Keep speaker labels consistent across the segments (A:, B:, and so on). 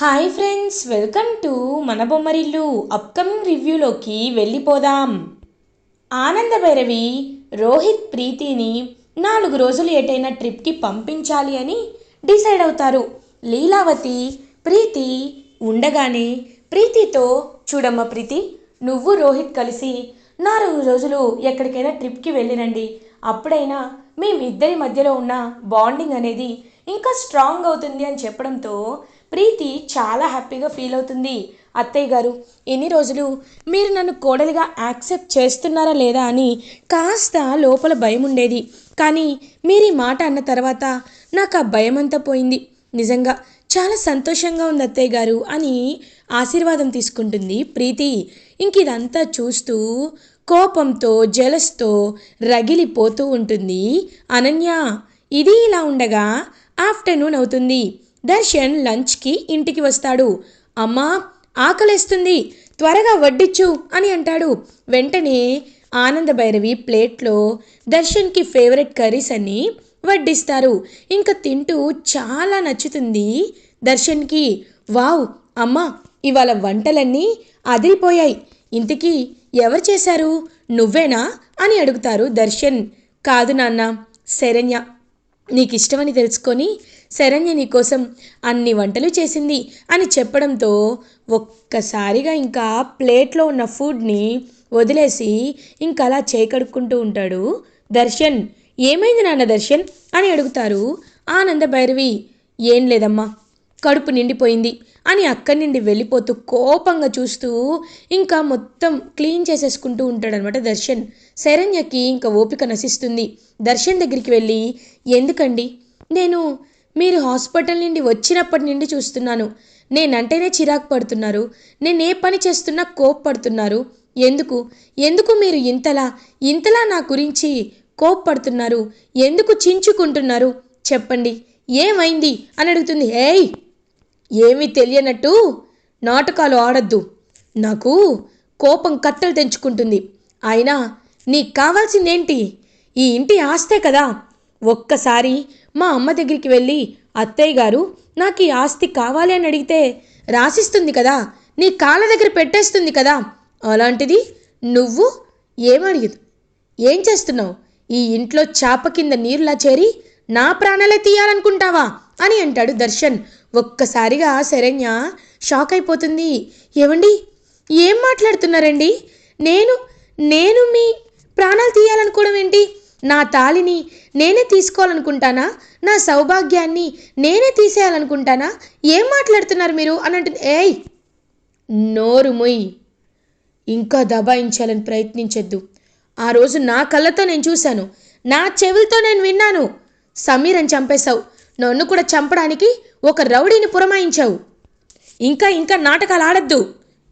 A: Hi friends, welcome to మన Bommarillu. Upcoming రివ్యూలోకి వెళ్ళిపోదాం. ఆనంద భైరవి రోహిత్ ప్రీతిని 4 రోజులు ఎటైనా ట్రిప్కి పంపించాలి అని డిసైడ్ అవుతారు. లీలావతి ప్రీతి ఉండగానే ప్రీతితో, చూడమ్మ ప్రీతి, నువ్వు రోహిత్ కలిసి 4 రోజులు ఎక్కడికైనా ట్రిప్కి వెళ్ళిరండి. అప్పుడైనా మేమిద్దరి మధ్యలో ఉన్న బాండింగ్ అనేది ఇంకా స్ట్రాంగ్ అవుతుంది అని చెప్పడంతో ప్రీతి చాలా హ్యాపీగా ఫీల్ అవుతుంది. అత్తయ్య గారు, ఎన్ని రోజులు మీరు నన్ను కోడలిగా యాక్సెప్ట్ చేస్తున్నారా లేదా అని కాస్త లోపల భయం ఉండేది. కానీ మీరు ఈ మాట అన్న తర్వాత నాకు ఆ భయం అంతా పోయింది. నిజంగా చాలా సంతోషంగా ఉంది అత్తయ్య గారు అని ఆశీర్వాదం తీసుకుంటుంది ప్రీతి. ఇంక ఇదంతా చూస్తూ కోపంతో జలస్తో రగిలిపోతూ ఉంటుంది అనన్య. ఇది ఇలా ఉండగా ఆఫ్టర్నూన్ అవుతుంది. దర్శన్ లంచ్కి ఇంటికి వస్తాడు. అమ్మా, ఆకలేస్తుంది, త్వరగా వడ్డిచ్చు అని అంటాడు. వెంటనే ఆనంద భైరవి ప్లేట్లో దర్శన్కి ఫేవరెట్ కర్రీస్ అన్ని వడ్డిస్తారు. ఇంకా తింటూ చాలా నచ్చుతుంది దర్శన్కి. వావ్ అమ్మా, ఇవాళ వంటలన్నీ అదిరిపోయాయి. ఇంతకీ ఎవరు చేశారు, నువ్వేనా అని అడుగుతారు దర్శన్. కాదు నాన్న, శరణ్య. నీకు ఇష్టమని తెలుసుకొని శరణ్య నీకోసం అన్ని వంటలు చేసింది అని చెప్పడంతో ఒక్కసారిగా ఇంకా ప్లేట్లో ఉన్న ఫుడ్ని వదిలేసి ఇంకా అలా చేకడుక్కుంటూ ఉంటాడు దర్శన్. ఏమైంది నాన్న దర్శన్ అని అడుగుతారు ఆనంద భైరవి. ఏం లేదమ్మా, కడుపు నిండిపోయింది అని అక్కడి నుండి వెళ్ళిపోతూ కోపంగా చూస్తూ ఇంకా మొత్తం క్లీన్ చేసేసుకుంటూ ఉంటాడనమాట దర్శన్. శరణ్యకి ఇంకా ఓపిక నశిస్తుంది. దర్శన్ దగ్గరికి వెళ్ళి, ఎందుకండి, నేను మీరు హాస్పిటల్ నుండి వచ్చినప్పటి నుండి చూస్తున్నాను, నేనంటేనే చిరాకు పడుతున్నారు, నేను ఏ పని చేస్తున్నా కోప్పడుతున్నారు. ఎందుకు ఎందుకు మీరు ఇంతలా ఇంతలా నా గురించి కోప్పడుతున్నారు, ఎందుకు చించుకుంటున్నారు చెప్పండి, ఏమైంది అని అడుగుతుంది. ఏయ్, ఏమీ తెలియనట్టు నాటకాలు ఆడద్దు. నాకు కోపం కట్టలు తెంచుకుంటుంది. అయినా నీకు కావాల్సిందేంటి, ఈ ఇంటి ఆస్తే కదా. ఒక్కసారి మా అమ్మ దగ్గరికి వెళ్ళి, అత్తయ్య గారు నాకు ఈ ఆస్తి కావాలి అని అడిగితే రాసిస్తుంది కదా, నీ కాళ్ళ దగ్గర పెట్టేస్తుంది కదా. అలాంటిది నువ్వు ఏమడిగదు, ఏం చేస్తున్నావు, ఈ ఇంట్లో చాప కింద నీరులా చేరి నా ప్రాణాలే తీయాలనుకుంటావా అని అంటాడు దర్శన్. ఒక్కసారిగా శరణ్య షాక్ అయిపోతుంది. ఏమండి, ఏం మాట్లాడుతున్నారండి, నేను నేను మీ ప్రాణాలు తీయాలనుకోవడం ఏంటి, నా తాళిని నేనే తీసుకోవాలనుకుంటానా, నా సౌభాగ్యాన్ని నేనే తీసేయాలనుకుంటానా, ఏం మాట్లాడుతున్నారు మీరు అని అంటుంది. ఏయ్, నోరు మొయ్, ఇంకా దబాయించాలని ప్రయత్నించొద్దు. ఆ రోజు నా కళ్ళతో నేను చూశాను, నా చెవులతో నేను విన్నాను. సమీరని చంపేశావు, నన్ను కూడా చంపడానికి ఒక రౌడీని పురమాయించావు. ఇంకా ఇంకా నాటకాలు ఆడద్దు.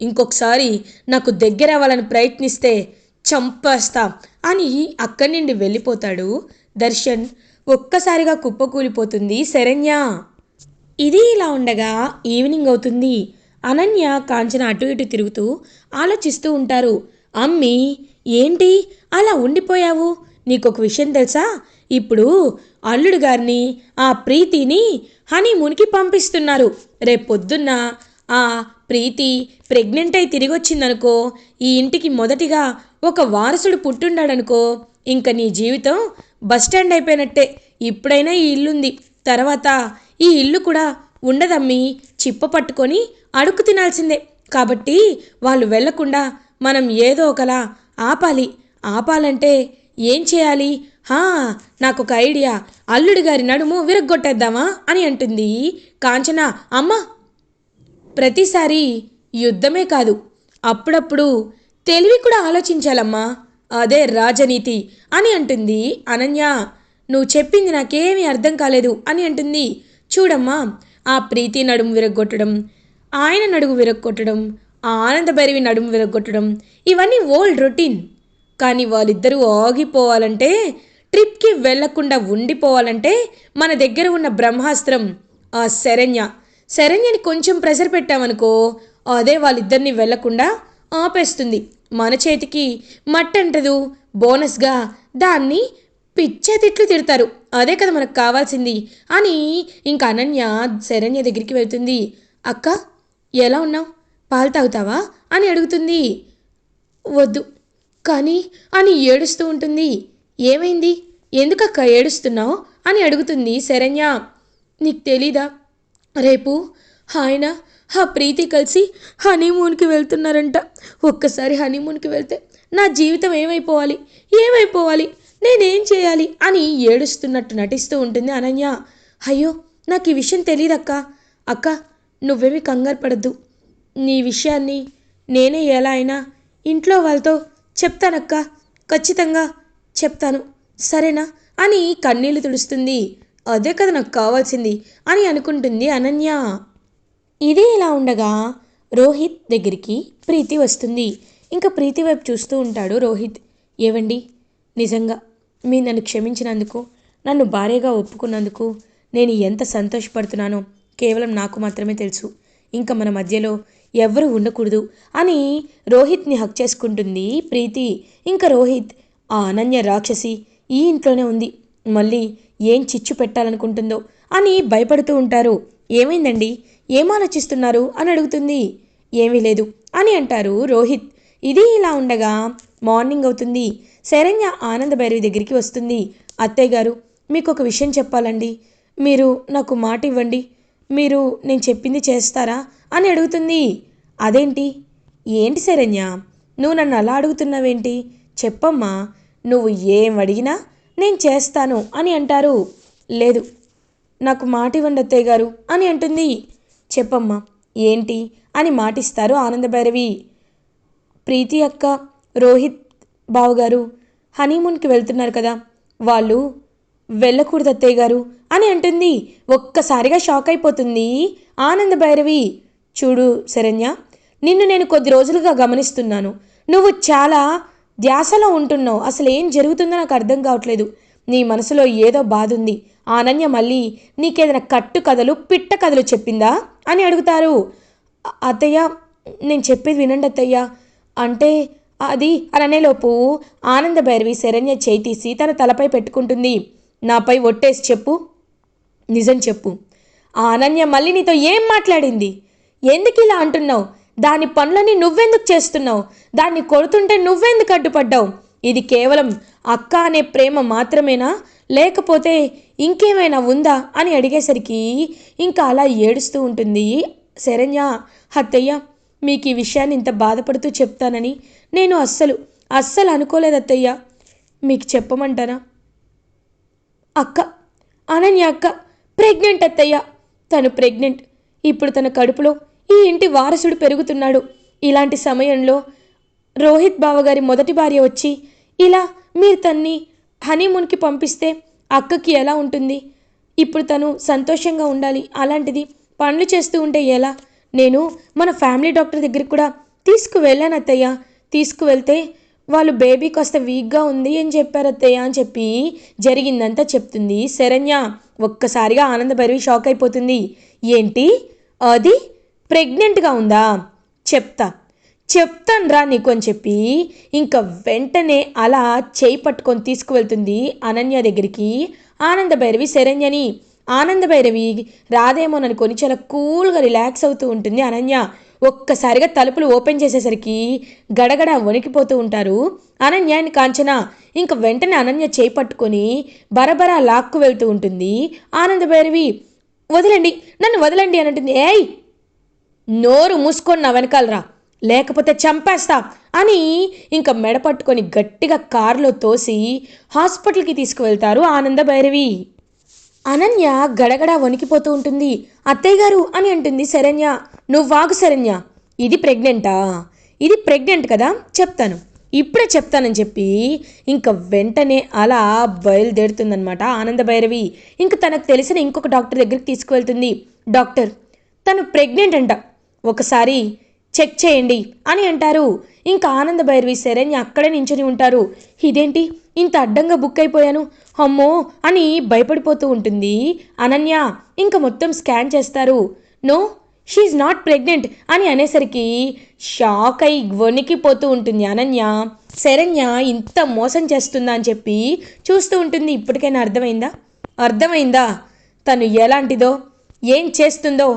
A: ఇంకొకసారి నాకు దగ్గర అవ్వాలని ప్రయత్నిస్తే చంపేస్తా అని అక్కడి నుండి వెళ్ళిపోతాడు దర్శన్. ఒక్కసారిగా కుప్పకూలిపోతుంది శరణ్య. ఇది ఇలా ఉండగా ఈవినింగ్ అవుతుంది. అనన్య కాంచన అటు ఇటు తిరుగుతూ ఆలోచిస్తూ ఉంటారు. అమ్మి, ఏంటి అలా ఉండిపోయావు, నీకొక విషయం తెలుసా, ఇప్పుడు అల్లుడు గారిని ఆ ప్రీతిని హనీమూన్కి పంపిస్తున్నారు. రేపొద్దున్న ఆ ప్రీతి ప్రెగ్నెంట్ అయి తిరిగి వచ్చిందనుకో, ఈ ఇంటికి మొదటిగా ఒక వారసుడు పుట్టుండాడనుకో, ఇంక నీ జీవితం బస్టాండ్ అయిపోయినట్టే. ఇప్పుడైనా ఈ ఇల్లుంది, తర్వాత ఈ ఇల్లు కూడా ఉండదమ్మి. చిప్ప పట్టుకొని అడుక్కు తినాల్సిందే. కాబట్టి వాళ్ళు వెళ్లకుండా మనం ఏదో ఒకలా ఆపాలంటే ఏం చేయాలి, నాకొక ఐడియా, అల్లుడి గారి నడుము విరగ్గొట్టేద్దామా అని అంటుంది కాంచన. అమ్మ, ప్రతిసారి యుద్ధమే కాదు, అప్పుడప్పుడు తెలివి కూడా ఆలోచించాలమ్మా, అదే రాజనీతి అని అంటుంది అనన్య. నువ్వు చెప్పింది నాకేమీ అర్థం కాలేదు అని అంటుంది. చూడమ్మా, ఆ ప్రీతి నడుము విరగ్గొట్టడం, ఆయన నడుము విరగ్గొట్టడం, ఆ ఆనంద భైరవి నడుము విరగ్గొట్టడం, ఇవన్నీ ఓల్డ్ రొటీన్. కానీ వాళ్ళిద్దరూ ఆగిపోవాలంటే, ట్రిప్కి వెళ్లకుండా ఉండిపోవాలంటే మన దగ్గర ఉన్న బ్రహ్మాస్త్రం ఆ శరణ్యని కొంచెం ప్రెషర్ పెట్టామనుకో, అదే వాళ్ళిద్దరిని వెళ్లకుండా ఆపేస్తుంది. మన చేతికి మట్టంటదు. బోనస్గా దాన్ని పిచ్చే తిట్లు తిడతారు. అదే కదా మనకు కావాల్సింది అని ఇంకా అనన్య శరణ్య దగ్గరికి వెళ్తుంది. అక్క ఎలా ఉన్నావు, పాలు తాగుతావా అని అడుగుతుంది. వద్దు కానీ అని ఏడుస్తూ ఉంటుంది. ఏమైంది, ఎందుకక్క ఏడుస్తున్నావు అని అడుగుతుంది శరణ్య. నీకు తెలీదా, రేపు ఆయన ఆ ప్రీతి కలిసి హనీమూన్కి వెళ్తున్నారంట. ఒక్కసారి హనీమూన్కి వెళ్తే నా జీవితం ఏమైపోవాలి, ఏమైపోవాలి, నేనేం చేయాలి అని ఏడుస్తున్నట్టు నటిస్తూ ఉంటుంది అనన్య. అయ్యో నాకు ఈ విషయం తెలీదక్క. అక్క నువ్వేమీ కంగారు పడద్దు, నీ విషయాన్ని నేనే ఎలా అయినా ఇంట్లో వాళ్ళతో చెప్తానక్క, ఖచ్చితంగా చెప్తాను, సరేనా అని కన్నీళ్లు తుడుస్తుంది. అదే కదా నాకు కావాల్సింది అని అనుకుంటుంది అనన్య. ఇది ఇలా ఉండగా రోహిత్ దగ్గరికి ప్రీతి వస్తుంది. ఇంకా ప్రీతి వైపు చూస్తూ ఉంటాడు రోహిత్. ఏవండి, నిజంగా మీరు నన్ను క్షమించినందుకు, నన్ను భార్యగా ఒప్పుకున్నందుకు నేను ఎంత సంతోషపడుతున్నానో కేవలం నాకు మాత్రమే తెలుసు. ఇంకా మన మధ్యలో ఎవరు ఉండకూడదు అని రోహిత్ని హక్ చేసుకుంటుంది ప్రీతి. ఇంకా రోహిత్, ఆ అనన్య రాక్షసి ఈ ఇంట్లోనే ఉంది, మళ్ళీ ఏం చిచ్చు పెట్టాలనుకుంటుందో అని భయపడుతూ ఉంటారు. ఏమైందండి, ఏం ఆలోచిస్తున్నారు అని అడుగుతుంది. ఏమీ లేదు అని అంటారు రోహిత్. ఇది ఇలా ఉండగా మార్నింగ్ అవుతుంది. శరణ్య ఆనంద భైరవి దగ్గరికి వస్తుంది. అత్తయ్య గారు, మీకు ఒక విషయం చెప్పాలండి, మీరు నాకు మాట ఇవ్వండి, మీరు నేను చెప్పింది చేస్తారా అని అడుగుతుంది. అదేంటి, ఏంటి శరణ్య, నువ్వు నన్ను అలా అడుగుతున్నావేంటి, చెప్పమ్మా, నువ్వు ఏం అడిగినా నేను చేస్తాను అని అంటారు. లేదు, నాకు మాట ఇవ్వండి అత్తయ్య గారు అని అంటుంది. చెప్పమ్మా ఏంటి అని మాటిస్తారు ఆనందభైరవి. ప్రీతి అక్క, రోహిత్ బావగారు హనీమూన్కి వెళ్తున్నారు కదా, వాళ్ళు వెళ్ళకూడదు అత్తయ్య గారు అని అంటుంది. ఒక్కసారిగా షాక్ అయిపోతుంది ఆనందభైరవి. చూడు శరణ్య, నిన్ను నేను కొద్ది రోజులుగా గమనిస్తున్నాను, నువ్వు చాలా ధ్యాసలో ఉంటున్నావు. అసలు ఏం జరుగుతుందో నాకు అర్థం కావట్లేదు. నీ మనసులో ఏదో బాధ ఉంది. అనన్య మళ్ళీ నీకేదైనా కట్టు కథలు పిట్ట కథలు చెప్పిందా అని అడుగుతారు. అత్తయ్య, నేను చెప్పేది వినండి అత్తయ్య అంటే అది అని అనేలోపు ఆనందభైరవి శరణ్య చేయి తీసి తన తలపై పెట్టుకుంటుంది. నాపై ఒట్టేసి చెప్పు, నిజం చెప్పు, ఆ అనన్య మళ్ళీ నీతో ఏం మాట్లాడింది, ఎందుకు ఇలా అంటున్నావు, దాని పనులని నువ్వెందుకు చేస్తున్నావు, దాన్ని కొడుతుంటే నువ్వెందుకు అడ్డుపడ్డావు, ఇది కేవలం అక్క అనే ప్రేమ మాత్రమేనా, లేకపోతే ఇంకేమైనా ఉందా అని అడిగేసరికి ఇంకా అలా ఏడుస్తూ ఉంటుంది శరణ్య. అత్తయ్య, మీకు ఈ విషయాన్ని ఇంత బాధపడుతూ చెప్తానని నేను అస్సలు అనుకోలేదు అత్తయ్య. మీకు చెప్పమంటారా, అక్క, అనన్య అక్క ప్రెగ్నెంట్ అత్తయ్య. తను ప్రెగ్నెంట్. ఇప్పుడు తన కడుపులో ఈ ఇంటి వారసుడు పెరుగుతున్నాడు. ఇలాంటి సమయంలో రోహిత్ బావగారి మొదటి భార్య వచ్చి ఇలా మీరు తన్ని హనీమూన్కి పంపిస్తే అక్కకి ఎలా ఉంటుంది, ఇప్పుడు తను సంతోషంగా ఉండాలి, అలాంటిది పనులు చేస్తూ ఉంటే ఎలా. నేను మన ఫ్యామిలీ డాక్టర్ దగ్గరికి కూడా తీసుకువెళ్ళాను అత్తయ్య. తీసుకువెళ్తే వాళ్ళు బేబీ కాస్త వీక్గా ఉంది అని చెప్పారు అత్తయ్య అని చెప్పి జరిగిందంతా చెప్తుంది శరణ్య. ఒక్కసారిగా ఆనందభైరవి షాక్ అయిపోతుంది. ఏంటి, అది ప్రెగ్నెంట్గా ఉందా, చెప్తాను రా నీకు అని చెప్పి ఇంకా వెంటనే అలా చేయి పట్టుకొని తీసుకువెళ్తుంది అనన్య దగ్గరికి ఆనందభైరవి శరణ్యని. ఆనందభైరవి రాదేమోననుకొని చాలా కూల్గా రిలాక్స్ అవుతూ ఉంటుంది అనన్య. ఒక్కసారిగా తలుపులు ఓపెన్ చేసేసరికి గడగడ వణికిపోతూ ఉంటారు అనన్య అండ్ కాంచన. ఇంక వెంటనే అనన్య చేయి పట్టుకొని బరబరా లాక్కు వెళ్తూ ఉంటుంది ఆనందభైరవి. వదలండి, నన్ను వదలండి అని అంటుంది. ఏయ్, నోరు మూసుకొని నా వెనకాలరా, లేకపోతే చంపేస్తా అని ఇంకా మెడ పట్టుకొని గట్టిగా కారులో తోసి హాస్పిటల్కి తీసుకువెళ్తారు ఆనందభైరవి. అనన్య గడగడ వణికిపోతూ ఉంటుంది. అత్తయ్య గారు అని అంటుంది శరణ్య. నువ్వాగు శరణ్య, ఇది ప్రెగ్నెంటా, ఇది ప్రెగ్నెంట్ కదా, చెప్తాను, ఇప్పుడే చెప్తానని చెప్పి ఇంకా వెంటనే అలా బయలుదేరుతుందనమాట ఆనందభైరవి. ఇంక తనకు తెలిసిన ఇంకొక డాక్టర్ దగ్గరికి తీసుకువెళ్తుంది. డాక్టర్, తను ప్రెగ్నెంట్ అంట, ఒకసారి చెక్ చేయండి అని అంటారు. ఇంకా ఆనందభైరవి శరణ్య అక్కడే నించుని ఉంటారు. ఇదేంటి ఇంత అడ్డంగా బుక్ అయిపోయాను, అమ్మో అని భయపడిపోతూ ఉంటుంది అనన్య. ఇంకా మొత్తం స్కాన్ చేస్తారు. నో, షీఈ్ నాట్ ప్రెగ్నెంట్ అని అనేసరికి షాక్ అయి వణికిపోతూ ఉంటుంది అనన్య. శరణ్య ఇంత మోసం చేస్తుందా అని చెప్పి చూస్తూ ఉంటుంది. ఇప్పటికైనా అర్థమైందా తను ఎలాంటిదో, ఏం చేస్తుందో,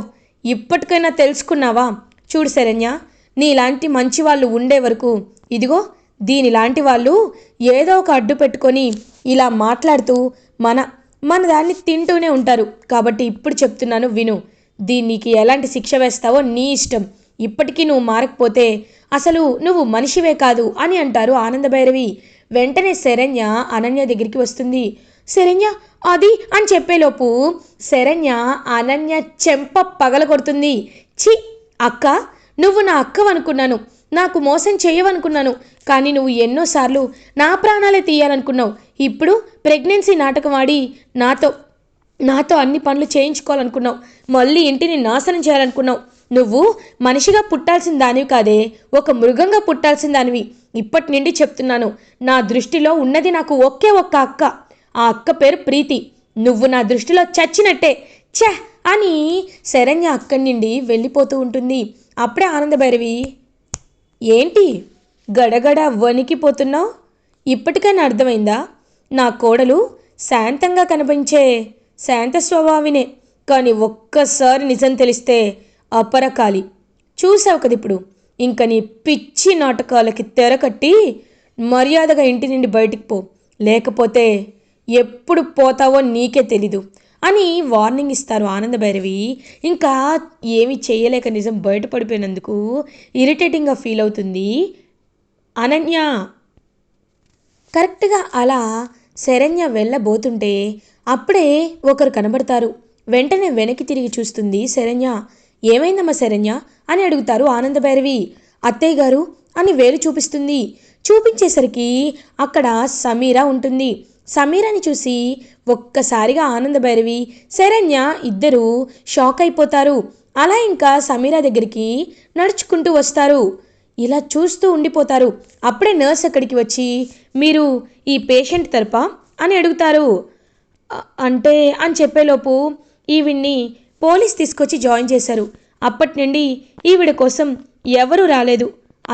A: ఇప్పటికైనా తెలుసుకున్నావా? చూడు శరణ్య, నీలాంటి మంచి వాళ్ళు ఉండే వరకు ఇదిగో దీనిలాంటి వాళ్ళు ఏదో ఒక అడ్డు పెట్టుకొని ఇలా మాట్లాడుతూ మన మన దాన్ని తింటూనే ఉంటారు. కాబట్టి ఇప్పుడు చెప్తున్నాను విను. దీనికి ఎలాంటి శిక్ష వేస్తావో నీ ఇష్టం. ఇప్పటికీ నువ్వు మారకపోతే అసలు నువ్వు మనిషివే కాదు అని అంటారు ఆనందభైరవి. వెంటనే శరణ్య అనన్య దగ్గరికి వస్తుంది. శరణ్య అది అని చెప్పేలోపు శరణ్య అనన్య చెంప పగల కొడుతుంది. ఛీ అక్క, నువ్వు నా అక్కవనుకున్నాను, నాకు మోసం చేయవనుకున్నాను, కానీ నువ్వు ఎన్నోసార్లు నా ప్రాణాలే తీయాలనుకున్నావు. ఇప్పుడు ప్రెగ్నెన్సీ నాటకం ఆడి నాతో నాతో అన్ని పనులు చేయించుకోవాలనుకున్నావు. మళ్ళీ ఇంటిని నాశనం చేయాలనుకున్నావు. నువ్వు మనిషిగా పుట్టాల్సిన దానివి కాదే, ఒక మృగంగా పుట్టాల్సిన దానివి. ఇప్పటి నుండి చెప్తున్నాను, నా దృష్టిలో ఉన్నది నాకు ఒకే ఒక్క అక్క. ఆ అక్క పేరు ప్రీతి. నువ్వు నా దృష్టిలో చచ్చినట్టే. ఛ అని శరణ్య అక్కడి నుండి వెళ్ళిపోతూ ఉంటుంది. అప్పుడే ఆనందభైరవి, ఏంటి గడగడ వణికిపోతున్నావు? ఇప్పటికైనా అర్థమైందా? నా కోడలు శాంతంగా కనిపించే శాంత స్వభావినే, కానీ ఒక్కసారి నిజం తెలిస్తే అపరకాలి. చూసావు కదా ఇప్పుడు. ఇంక నీ పిచ్చి నాటకాలకి తెరకట్టి మర్యాదగా ఇంటి నుండి బయటికి పో, లేకపోతే ఎప్పుడు పోతావో నీకే తెలీదు అని వార్నింగ్ ఇస్తారు ఆనందభైరవి. ఇంకా ఏమీ చేయలేక నిజం బయటపడిపోయినందుకు ఇరిటేటింగ్గా ఫీల్ అవుతుంది అనన్య. కరెక్ట్గా అలా శరణ్య వెళ్ళబోతుంటే అప్పుడే ఒకరు కనబడతారు. వెంటనే వెనక్కి తిరిగి చూస్తుంది శరణ్య. ఏమైందమ్మా శరణ్య అని అడుగుతారు ఆనందభైరవి. అత్తయ్య గారు అని వేలు చూపిస్తుంది. చూపించేసరికి అక్కడ సమీరా ఉంటుంది. సమీరాని చూసి ఒక్కసారిగా ఆనందభైరవి శరణ్య ఇద్దరూ షాక్ అయిపోతారు. అలా ఇంకా సమీరా దగ్గరికి నడుచుకుంటూ వస్తారు. ఇలా చూస్తూ ఉండిపోతారు. అప్పుడే నర్స్ అక్కడికి వచ్చి, మీరు ఈ పేషెంట్ తరపా అని అడుగుతారు. అంటే అని చెప్పేలోపు ఈవిడ్ని పోలీస్ తీసుకొచ్చి జాయిన్ చేశారు. అప్పటి నుండి ఈవిడ కోసం ఎవరూ రాలేదు.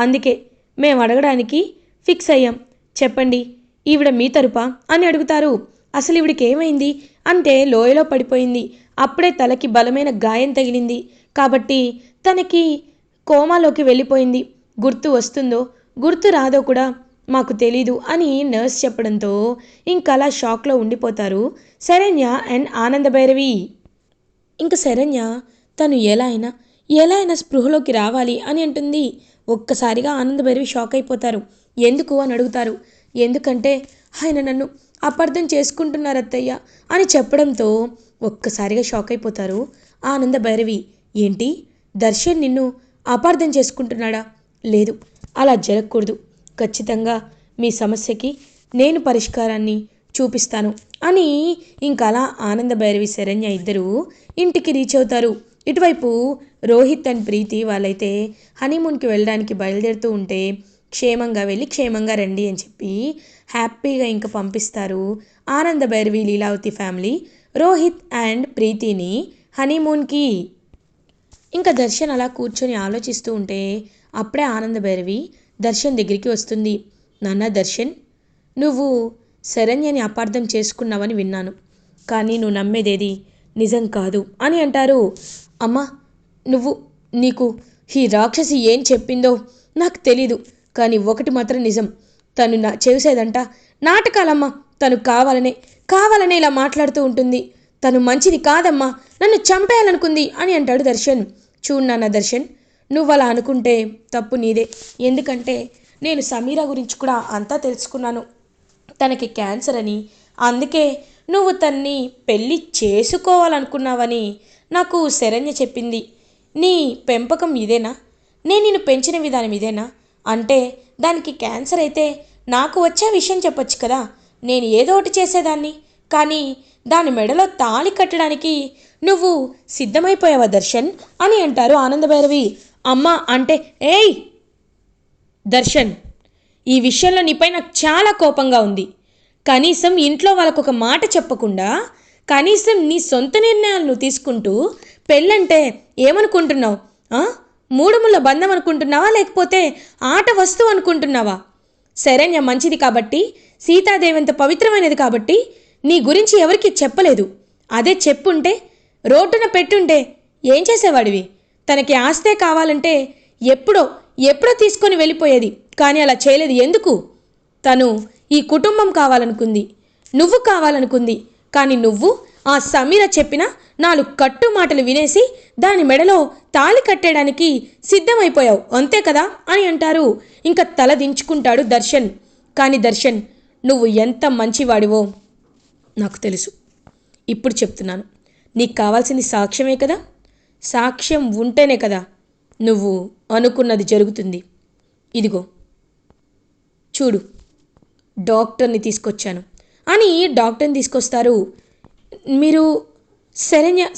A: అందుకే మేము అడగడానికి ఫిక్స్ అయ్యాం. చెప్పండి, ఈవిడ మీ తరపా అని అడుగుతారు. అసలు ఈవిడికి ఏమైంది అంటే లోయలో పడిపోయింది. అప్పుడే తలకి బలమైన గాయం తగిలింది కాబట్టి తనకి కోమాలోకి వెళ్ళిపోయింది. గుర్తు వస్తుందో గుర్తు రాదో కూడా మాకు తెలీదు అని నర్స్ చెప్పడంతో ఇంకలా షాక్లో ఉండిపోతారు శరణ్య అండ్ ఆనందభైరవి. ఇంక శరణ్య తను ఎలా అయినా స్పృహలోకి రావాలి అని అంటుంది. ఒక్కసారిగా ఆనందభైరవి షాక్ అయిపోతారు. ఎందుకు అని అడుగుతారు. ఎందుకంటే ఆయన నన్ను అపార్థం చేసుకుంటున్నారు అత్తయ్య అని చెప్పడంతో ఒక్కసారిగా షాక్ అయిపోతారు ఆనందభైరవి. ఏంటి, దర్శన్ నిన్ను అపార్థం చేసుకుంటున్నాడా? లేదు, అలా జరగకూడదు. ఖచ్చితంగా మీ సమస్యకి నేను పరిష్కారాన్ని చూపిస్తాను అని ఇంకలా ఆనందభైరవి శరణ్య ఇద్దరూ ఇంటికి రీచ్ అవుతారు. ఇటువైపు రోహిత్ అండ్ ప్రీతి వాళ్ళైతే హనీమూన్కి వెళ్ళడానికి బయలుదేరుతూ ఉంటే క్షేమంగా వెళ్ళి క్షేమంగా రండి అని చెప్పి హ్యాపీగా ఇంకా పంపిస్తారు ఆనందభైరవి లీలావతి ఫ్యామిలీ రోహిత్ అండ్ ప్రీతిని హనీమూన్కి. ఇంకా దర్శన్ అలా కూర్చొని ఆలోచిస్తూ ఉంటే అప్పుడే ఆనందభైరవి దర్శన్ దగ్గరికి వస్తుంది. నాన్న దర్శన్, నువ్వు శరణ్యని అపార్థం చేసుకున్నావని విన్నాను, కానీ నువ్వు నమ్మేదేది నిజం కాదు అని అంటారు. అమ్మా, నీకు ఈ రాక్షసి ఏం చెప్పిందో నాకు తెలీదు, కానీ ఒకటి మాత్రం నిజం. తను చేసేదంట నాటకాలమ్మా. తను కావాలనే ఇలా మాట్లాడుతూ ఉంటుంది. తను మంచిది కాదమ్మా, నన్ను చంపేయాలనుకుంది అని అంటాడు దర్శన్. చూడు నాన్న దర్శన్, నువ్వు అలా అనుకుంటే తప్పు నీదే. ఎందుకంటే నేను సమీరా గురించి కూడా అంతా తెలుసుకున్నాను. తనకి క్యాన్సర్ అని, అందుకే నువ్వు తన్ని పెళ్ళి చేసుకోవాలనుకున్నావని నాకు శరణ్య చెప్పింది. నీ పెంపకం ఇదేనా? నేను నిన్ను పెంచిన విధానం ఇదేనా? అంటే దానికి క్యాన్సర్ అయితే నాకు వచ్చే విషయం చెప్పొచ్చు కదా, నేను ఏదో ఒకటి చేసేదాన్ని. కానీ దాని మెడలో తాళి కట్టడానికి నువ్వు సిద్ధమైపోయావా దర్శన్ అని అంటారు ఆనందభైరవి. అమ్మా అంటే, ఏయ్ దర్శన్, ఈ విషయంలో నీపై నాకు చాలా కోపంగా ఉంది. కనీసం ఇంట్లో వాళ్ళకు ఒక మాట చెప్పకుండా కనీసం నీ సొంత నిర్ణయాలను తీసుకుంటూ పెళ్ళంటే ఏమనుకుంటున్నావు? మూడుముళ్ళ బంధం అనుకుంటున్నావా, లేకపోతే ఆట వస్తువు అనుకుంటున్నావా? శరణ్య మంచిది కాబట్టి, సీతాదేవి అంత పవిత్రమైనది కాబట్టి నీ గురించి ఎవరికి చెప్పలేదు. అదే చెప్పుంటే, రోడ్డున పెట్టుంటే ఏం చేసేవాడివి? తనకి ఆస్తే కావాలంటే ఎప్పుడో ఎప్పుడో తీసుకొని వెళ్ళిపోయేది. కానీ అలా చేయలేదు. ఎందుకు? తను ఈ కుటుంబం కావాలనుకుంది, నువ్వు కావాలనుకుంది. కానీ నువ్వు ఆ సమీర చెప్పిన 4 కట్టు మాటలు వినేసి దాని మెడలో తాళి కట్టేయడానికి సిద్ధమైపోయావు, అంతే కదా అని అంటారు. ఇంకా తల దించుకుంటాడు దర్శన్. కానీ దర్శన్, నువ్వు ఎంత మంచివాడివో నాకు తెలుసు. ఇప్పుడు చెప్తున్నాను, నీకు కావాల్సింది సాక్ష్యమే కదా. సాక్ష్యం ఉంటేనే కదా నువ్వు అనుకున్నది జరుగుతుంది. ఇదిగో చూడు, డాక్టర్ని తీసుకొచ్చాను అని డాక్టర్ని తీసుకొస్తారు. మీరు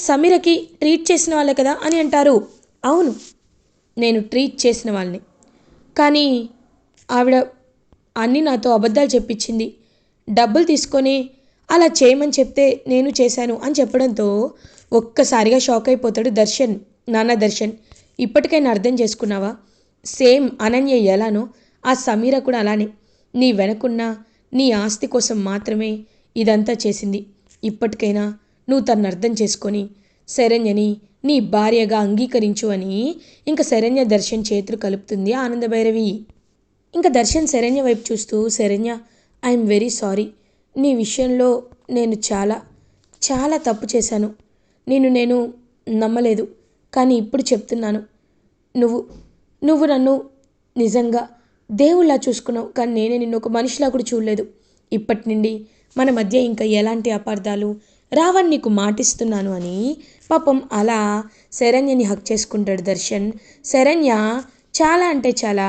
A: సమీరకి ట్రీట్ చేసిన వాళ్ళే కదా అని అంటారు. అవును, నేను ట్రీట్ చేసిన వాళ్ళని. కానీ ఆవిడ అన్నీ నాతో అబద్ధాలు చెప్పించింది. డబ్బులు తీసుకొని అలా చేయమని చెప్తే నేను చేశాను అని చెప్పడంతో ఒక్కసారిగా షాక్ అయిపోతాడు దర్శన్. నాన్న దర్శన్, ఇప్పటికైనా అర్థం చేసుకున్నావా? సేమ్ అనన్య ఎలానో ఆ సమీర కూడా అలానే నీ వెనకున్న నీ ఆస్తి కోసం మాత్రమే ఇదంతా చేసింది. ఇప్పటికైనా నువ్వు తను అర్థం చేసుకొని శరణ్యని నీ భార్యగా అంగీకరించు అని ఇంకా శరణ్య దర్శన్ చేతులు కలుపుతుంది ఆనందభైరవి. ఇంకా దర్శన్ శరణ్య వైపు చూస్తూ, శరణ్య, ఐఎమ్ వెరీ సారీ. నీ విషయంలో నేను చాలా చాలా తప్పు చేశాను. నేను నమ్మలేదు. కానీ ఇప్పుడు చెప్తున్నాను, నువ్వు నువ్వు నన్ను నిజంగా దేవుళ్ళా చూసుకున్నావు. కానీ నేనే నిన్ను ఒక మనిషిలా కూడా చూడలేదు. ఇప్పటి నుండి మన మధ్య ఇంకా ఎలాంటి అపార్థాలు రావని నీకు మాటిస్తున్నాను అని పాపం అలా శరణ్యని హక్ చేసుకుంటాడు దర్శన్. శరణ్య చాలా అంటే చాలా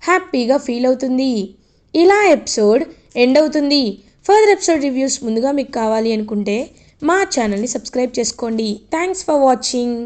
A: హ్యాపీగా ఫీల్ అవుతుంది. ఇలా ఎపిసోడ్ ఎండ్ అవుతుంది. ఫర్దర్ ఎపిసోడ్ రివ్యూస్ ముందుగా మీకు కావాలి అనుకుంటే మా ఛానల్ని సబ్స్క్రైబ్ చేసుకోండి. Thanks for watching.